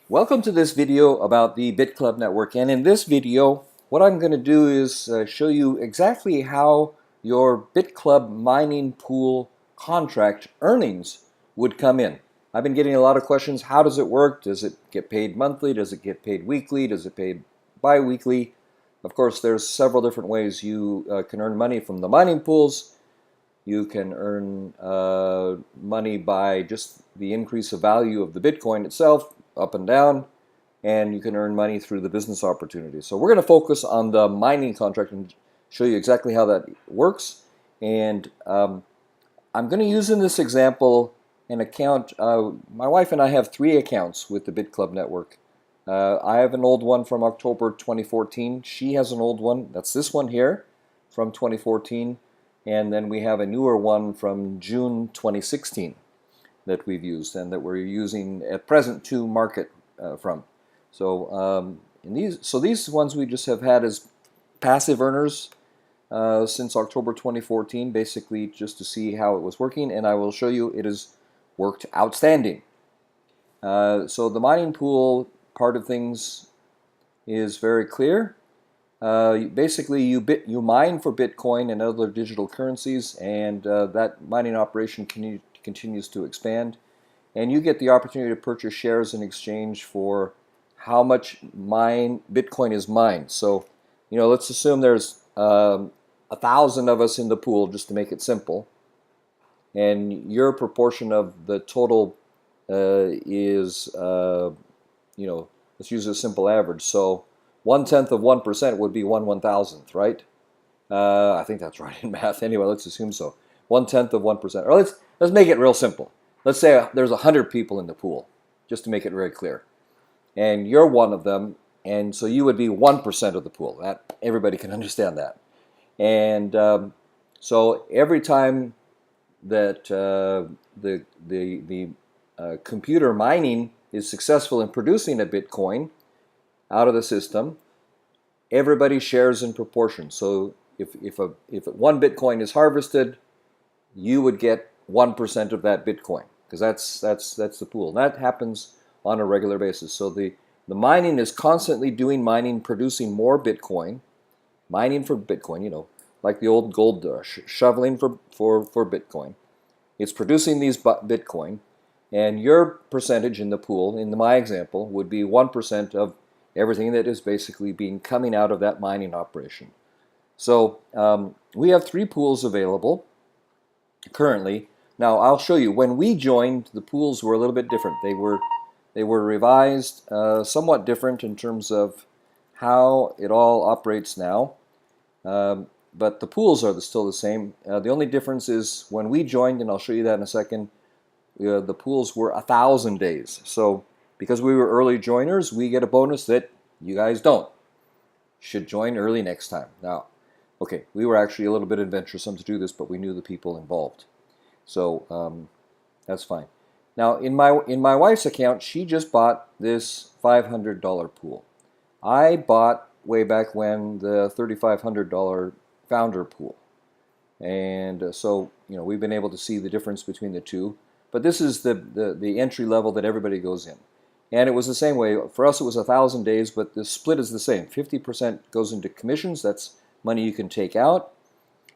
Welcome to this video about the BitClub network, and in this video what I'm going to do is show you exactly how your BitClub mining pool contract earnings would come in. I've been getting a lot of questions. How does it work? Does it get paid monthly? Does it get paid weekly? Does it paid bi-weekly? Of course, there's several different ways you can earn money from the mining pools. You can earn money by just the increase of value of the Bitcoin itself, up and down, and you can earn money through the business opportunities. So we're going to focus on the mining contract and show you exactly how that works. And I'm going to use in this example an account. My wife and I have 3 accounts with the BitClub network. I have an old one from October 2014. She has an old one. That's this one here from 2014. And then we have a newer one from June 2016 that we've used and that we're using at present to market from. So these ones we just have had as passive earners since October 2014, basically just to see how it was working, and I will show you it has worked outstanding. So the mining pool part of things is very clear. Basically, you mine for Bitcoin and other digital currencies, and that mining operation continues to expand. And you get the opportunity to purchase shares in exchange for how much Bitcoin is mined. So, let's assume there's 1,000 of us in the pool, just to make it simple, and your proportion of the total is, let's use a simple average. So 1/10 of 1% would be 1/1000th, right? I think that's right in math. Anyway, let's assume so. 1/10 of 1%. Or let's make it real simple. Let's say there's 100 people in the pool, just to make it very clear. And you're one of them, and so you would be 1% of the pool. That everybody can understand that. And so every time that the computer mining is successful in producing a Bitcoin out of the system, everybody shares in proportion. So if 1 Bitcoin is harvested, you would get 1% of that Bitcoin, because that's the pool. And that happens on a regular basis. So the mining is constantly doing mining, producing more Bitcoin, mining for Bitcoin, like the old gold shoveling for Bitcoin. It's producing these Bitcoin, and your percentage in the pool, in my example, would be 1% of everything that is basically coming out of that mining operation. So we have 3 pools available currently. Now I'll show you. When we joined, the pools were a little bit different. They were revised, somewhat different in terms of how it all operates now. But the pools are still the same. The only difference is when we joined, and I'll show you that in a second, the pools were 1,000 days. So because we were early joiners, we get a bonus that you guys don't. Should join early next time. Now, okay, we were actually a little bit adventuresome to do this, but we knew the people involved. So that's fine. Now, in my wife's account, she just bought this $500 pool. I bought way back when the $3,500 founder pool. And so, we've been able to see the difference between the two. But this is the entry level that everybody goes in. And it was the same way. For us, it was 1,000 days, but the split is the same. 50% goes into commissions. That's money you can take out.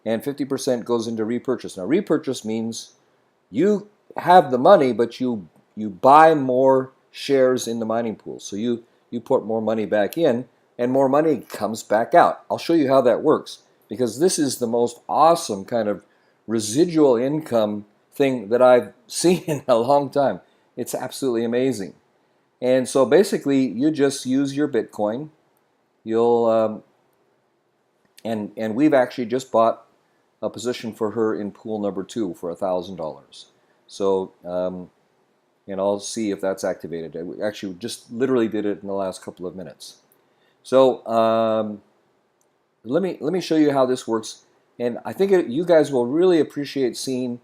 And 50% goes into repurchase. Now, repurchase means you have the money, but you buy more shares in the mining pool. So you put more money back in, and more money comes back out. I'll show you how that works, because this is the most awesome kind of residual income thing that I've seen in a long time. It's absolutely amazing. And so basically, you just use your Bitcoin. You'll and we've actually just bought a position for her in pool number 2 for $1,000. So and I'll see if that's activated. I actually just literally did it in the last couple of minutes. So let me show you how this works. And I think you guys will really appreciate seeing,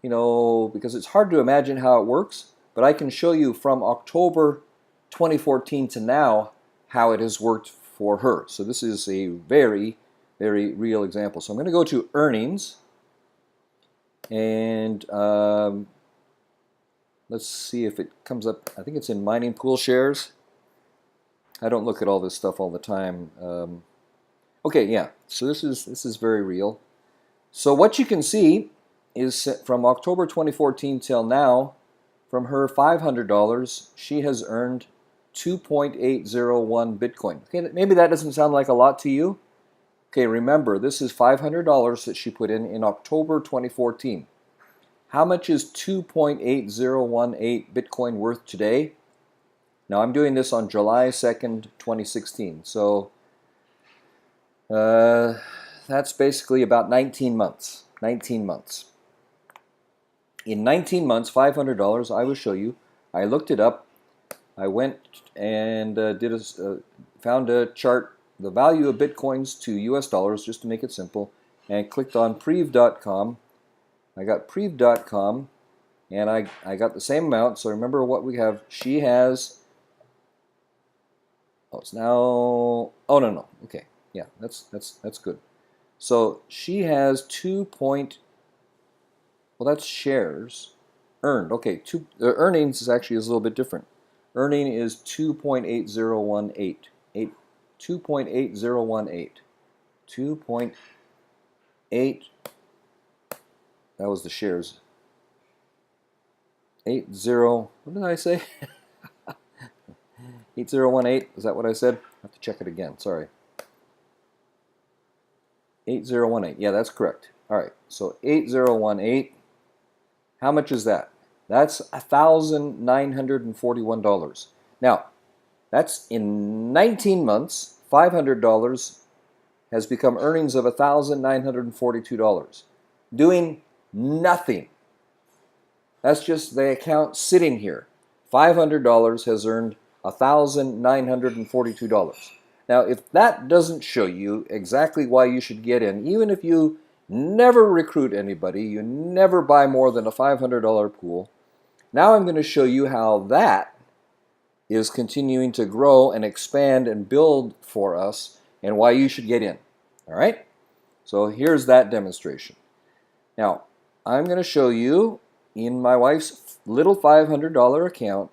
because it's hard to imagine how it works. But I can show you from October 2014 to now how it has worked for her. So this is a very, very real example. So I'm going to go to earnings, and let's see if it comes up. I think it's in mining pool shares. I don't look at all this stuff all the time. Okay, yeah. So this is very real. So what you can see is from October 2014 till now, from her $500, she has earned 2.801 Bitcoin. Okay, maybe that doesn't sound like a lot to you. Okay, remember, this is $500 that she put in October 2014. How much is 2.8018 Bitcoin worth today? Now I'm doing this on July 2nd, 2016. So that's basically about 19 months. 19 months. In 19 months, $500, I will show you. I looked it up. I went and found a chart, the value of Bitcoins to US dollars, just to make it simple, and clicked on Prev.com. I got Prev.com, and I got the same amount. So remember what we have. She has, oh, it's now, oh, no. Okay, yeah, that's good. So she has well, that's shares earned. Okay, earnings is actually a little bit different. Earning is 2.8018. 2.8018. 2.8. That was the shares. 80. What did I say? 8018. Is that what I said? I have to check it again. Sorry. 8018. Yeah, that's correct. All right. So 8018. How much is that? That's $1,941. Now, that's in 19 months, $500 has become earnings of $1,942. Doing nothing. That's just the account sitting here. $500 has earned $1,942. Now, if that doesn't show you exactly why you should get in, even if you never recruit anybody, you never buy more than a $500 pool, now I'm going to show you how that is continuing to grow and expand and build for us and why you should get in. All right? So here's that demonstration. Now, I'm going to show you in my wife's little $500 account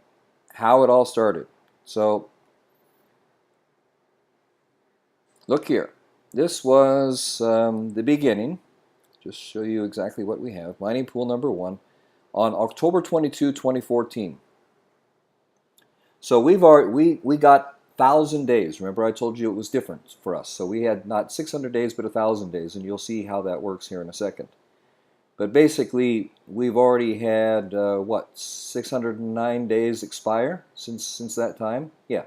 how it all started. So look here. This was the beginning. Just show you exactly what we have. Mining pool number 1 on October 22, 2014. So we got 1,000 days. Remember I told you it was different for us. So we had not 600 days but 1,000 days, and you'll see how that works here in a second. But basically we've already had what, 609 days expire since that time? Yeah.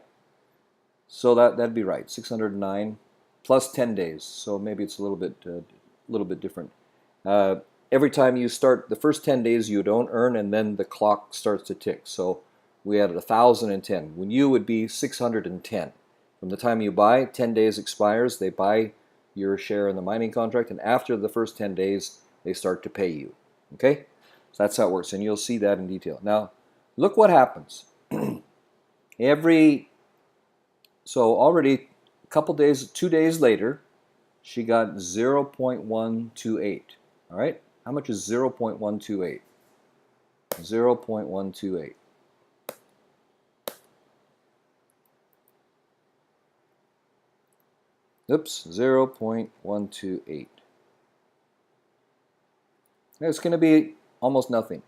So that'd be right. 609 plus 10 days. So maybe it's a little bit different. Every time you start, the first 10 days you don't earn, and then the clock starts to tick. So we had 1,010. When you would be 610. From the time you buy, 10 days expires, they buy your share in the mining contract, and after the first 10 days, they start to pay you. Okay? So that's how it works, and you'll see that in detail. Now, look what happens. So already a couple days, 2 days later, she got 0.128. All right? How much is 0.128? 0.128. Oops, 0.128. It's going to be almost nothing.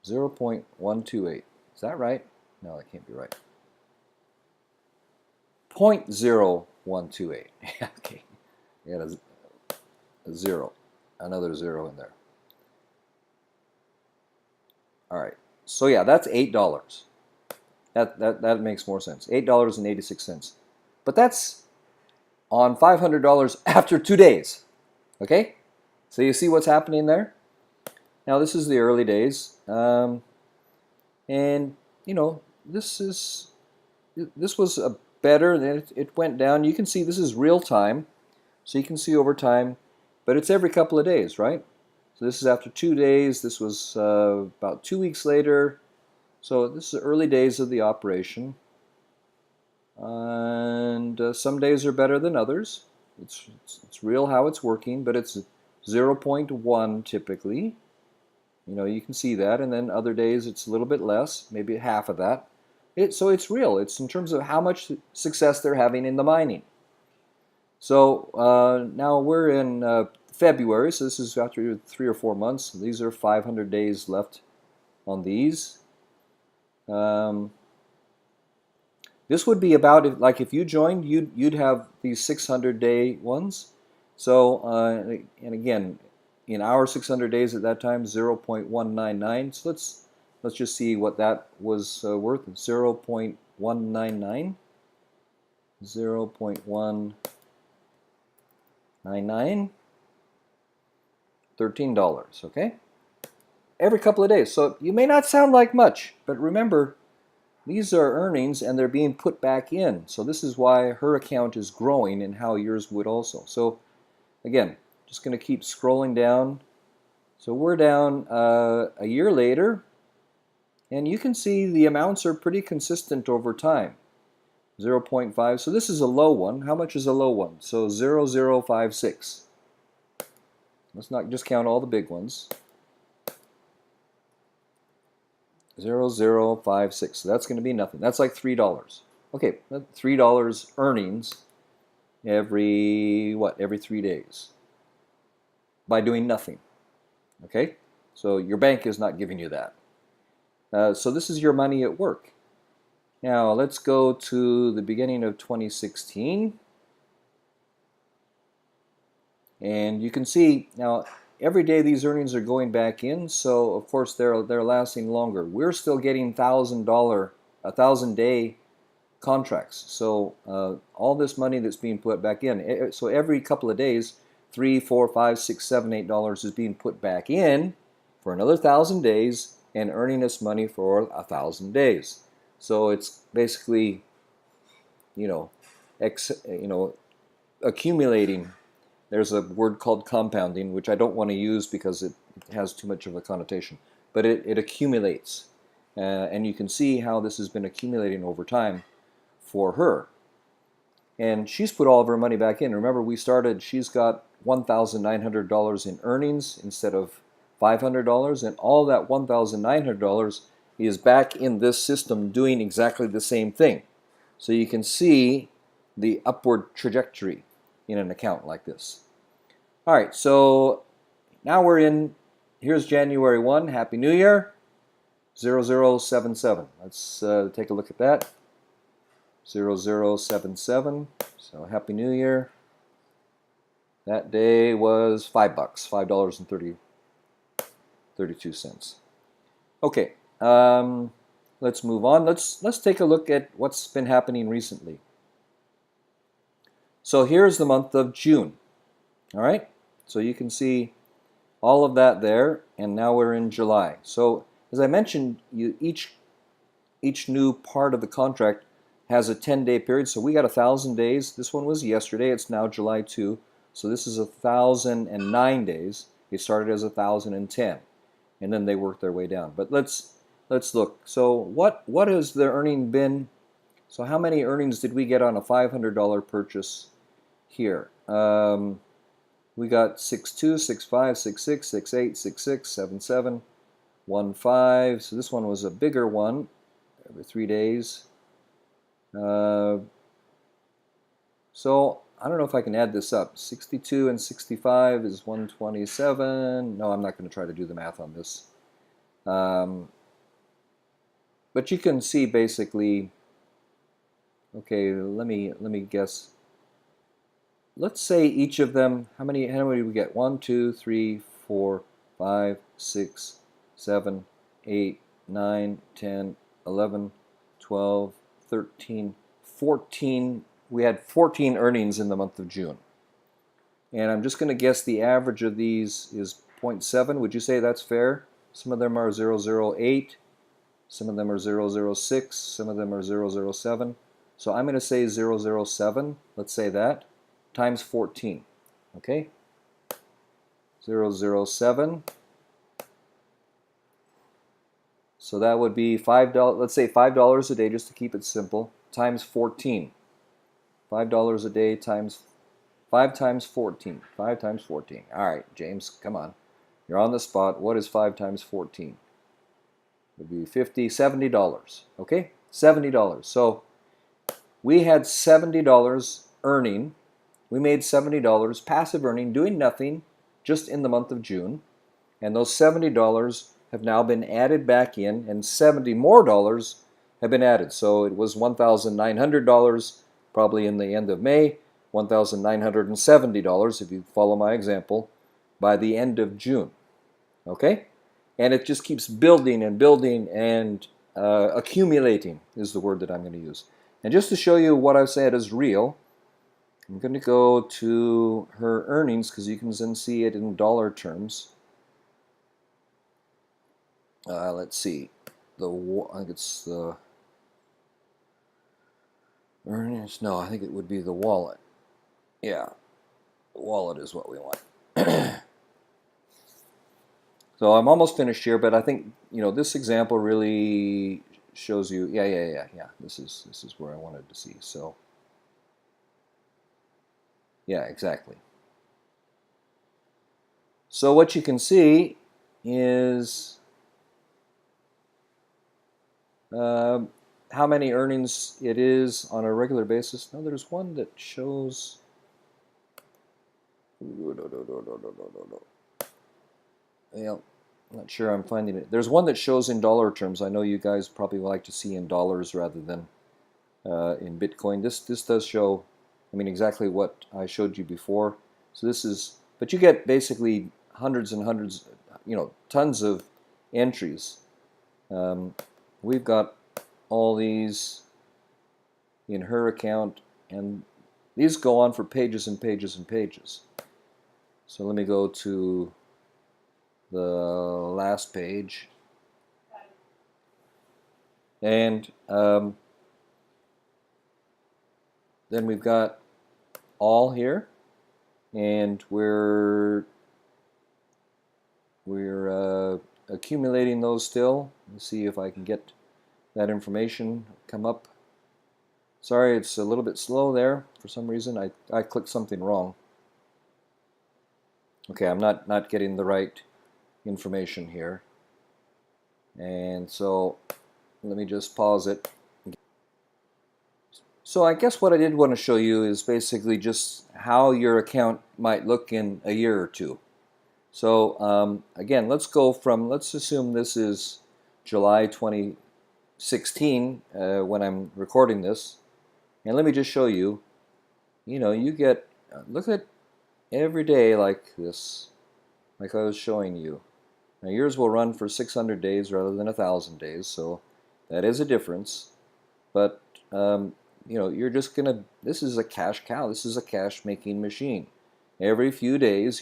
0.128. Is that right? No, that can't be right. 0.0128. Okay. Yeah, a zero. Another zero in there. All right. So yeah, that's $8. That makes more sense. $8.86. But that's on $500 after 2 days. Okay? So you see what's happening there? Now this is the early days. And you know, this was a better, then it went down. You can see this is real time. So you can see over time, but it's every couple of days, right? So this is after 2 days. This was about 2 weeks later. So this is the early days of the operation. And some days are better than others. It's real how it's working, but it's 0.1 typically. You know, you can see that, and then other days it's a little bit less, maybe half of that. So it's real. It's in terms of how much success they're having in the mining. So now we're in February, so this is after 3 or 4 months. These are 500 days left on these. This would be about like if you joined, you'd have these 600-day ones. So and again, in our 600 days at that time, 0.199. So let's just see what that was worth. 0.199. 0.199. $13. Okay. Every couple of days. So you may not sound like much, but remember, these are earnings and they're being put back in. So this is why her account is growing and how yours would also. So again, just going to keep scrolling down. So we're down a year later, and you can see the amounts are pretty consistent over time. 0.5. So this is a low one. How much is a low one? So 0.0056. Let's not just count all the big ones. 0.0056. So that's going to be nothing. That's like $3. Okay, $3 earnings every 3 days by doing nothing. Okay, so your bank is not giving you that. So this is your money at work. Now let's go to the beginning of 2016, and you can see now every day these earnings are going back in. So of course they're lasting longer. We're still getting $1,000-day contracts. So all this money that's being put back in. So every couple of days, $3, $4, $5, $6, $7, $8 is being put back in for another 1,000 days and earning us money for 1,000 days. So it's basically, accumulating. There's a word called compounding, which I don't want to use because it has too much of a connotation. But it accumulates. And you can see how this has been accumulating over time for her. And she's put all of her money back in. Remember, we started, she's got $1,900 in earnings instead of $500, and all that $1,900 is back in this system doing exactly the same thing. So you can see the upward trajectory in an account like this. All right, so now here's January 1, Happy New Year, 0077. Let's take a look at that. 0077, so Happy New Year. That day was $5, $5.32. Okay, let's move on. Let's take a look at what's been happening recently. So here's the month of June. All right, so you can see all of that there, and now we're in July. So as I mentioned, each new part of the contract has a 10-day period. So we got 1,000 days. This one was yesterday. It's now July 2. So this is 1,009 days. It started as 1,010, and then they worked their way down. But let's look. So what has the earning been? So how many earnings did we get on a $500 purchase here? We got 62, 65, 66, 68, 66, 77, 15. So this one was a bigger one every 3 days. So I don't know if I can add this up. 62 and 65 is 127. No, I'm not going to try to do the math on this. But you can see basically. Okay, let me guess. Let's say each of them. How many do we get? 1, 2, 3, 4, 5, 6, 7, 8, 9, 10, 11, 12, 13, 14. We had 14 earnings in the month of June. And I'm just going to guess the average of these is 0.7. Would you say that's fair? Some of them are 0.08. Some of them are 0.06. Some of them are 0.07. So I'm going to say 0.07. Let's say that. Times 14. Okay? 0.07. So that would be $5. Let's say $5 a day, just to keep it simple, times 14. $5 a day times 5 times 14. 5 times 14. All right, James, come on. You're on the spot. What is 5 times 14? It would be $50, $70. Okay? $70. So we had $70 earning. We made $70 passive earning, doing nothing, just in the month of June. And those $70 have now been added back in, and $70 more have been added. So it was $1,900 probably in the end of May, $1,970 if you follow my example, by the end of June. Okay? And it just keeps building and building and accumulating is the word that I'm going to use. And just to show you what I've said is real, I'm going to go to her earnings because you can then see it in dollar terms. Let's see. I think it's the earnings. No, I think it would be the wallet. Yeah, the wallet is what we want. So I'm almost finished here, but I think this example really shows you. Yeah. This is where I wanted to see. So yeah, exactly. So what you can see is how many earnings it is on a regular basis. No, there's one that shows. Yeah, I'm not sure I'm finding it. There's one that shows in dollar terms. I know you guys probably like to see in dollars rather than in Bitcoin. This does show, exactly what I showed you before. So this is, but you get basically hundreds and hundreds, tons of entries. We've got all these in her account, and these go on for pages and pages and pages. So let me go to the last page, and then we've got all here, and we're accumulating those still. Let's see if I can get that information come up. Sorry, it's a little bit slow there for some reason. I clicked something wrong. Okay, I'm not getting the right information here, and so let me just pause it. So I guess what I did want to show you is basically just how your account might look in a year or two. So again, let's assume this is July 2016 when I'm recording this, and let me just show you. You get, look at every day like this, like I was showing you. Now yours will run for 600 days rather than 1,000 days, so that is a difference. But you're just gonna. This is a cash cow. This is a cash making machine. Every few days,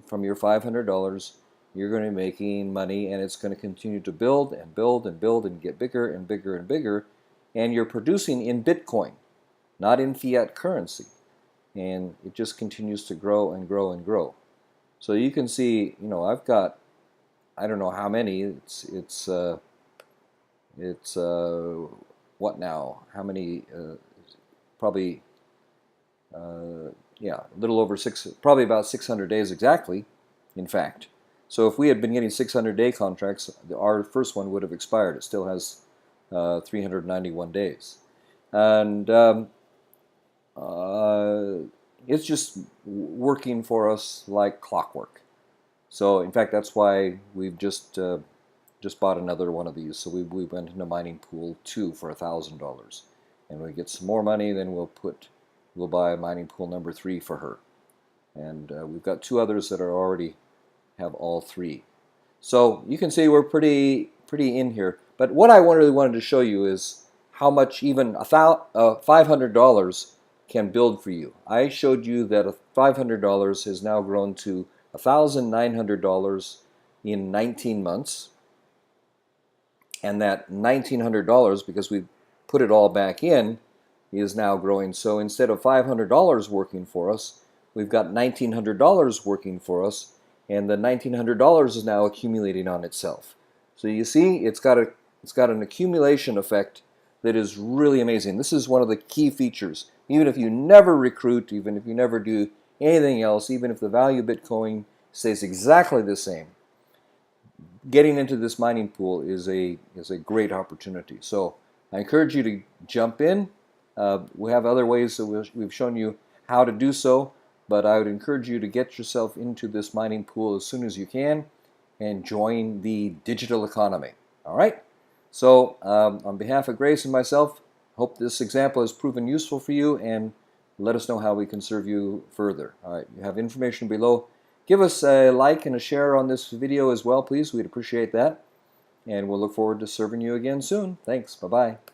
from your $500, you're going to be making money, and it's going to continue to build and build and build and get bigger and bigger and bigger. And you're producing in Bitcoin, not in fiat currency, and it just continues to grow and grow and grow. So you can see, I've got, I don't know how many. It's what now? How many? Probably, yeah, a little over probably about 600 days exactly, in fact. So if we had been getting 600-day contracts, our first one would have expired. It still has 391 days. And it's just working for us like clockwork. So in fact, that's why we've just bought another one of these. So we went into mining pool 2 for $1,000, and when we get some more money, then we'll buy mining pool number 3 for her. And we've got 2 others that are already have all 3. So you can see we're pretty in here. But what I really wanted to show you is how much even $500 can build for you. I showed you that $500 has now grown to $1,900 in 19 months. And that $1,900, because we put it all back in, is now growing. So instead of $500 working for us, we've got $1,900 working for us, and the $1,900 is now accumulating on itself. So you see, it's got an accumulation effect that is really amazing. This is one of the key features. Even if you never recruit, even if you never do anything else, even if the value of Bitcoin stays exactly the same. Getting into this mining pool is a great opportunity. So I encourage you to jump in. We have other ways that we've shown you how to do so, but I would encourage you to get yourself into this mining pool as soon as you can and join the digital economy. All right? So on behalf of Grace and myself, hope this example has proven useful for you, and let us know how we can serve you further. All right, you have information below. Give us a like and a share on this video as well, please. We'd appreciate that. And we'll look forward to serving you again soon. Thanks. Bye-bye.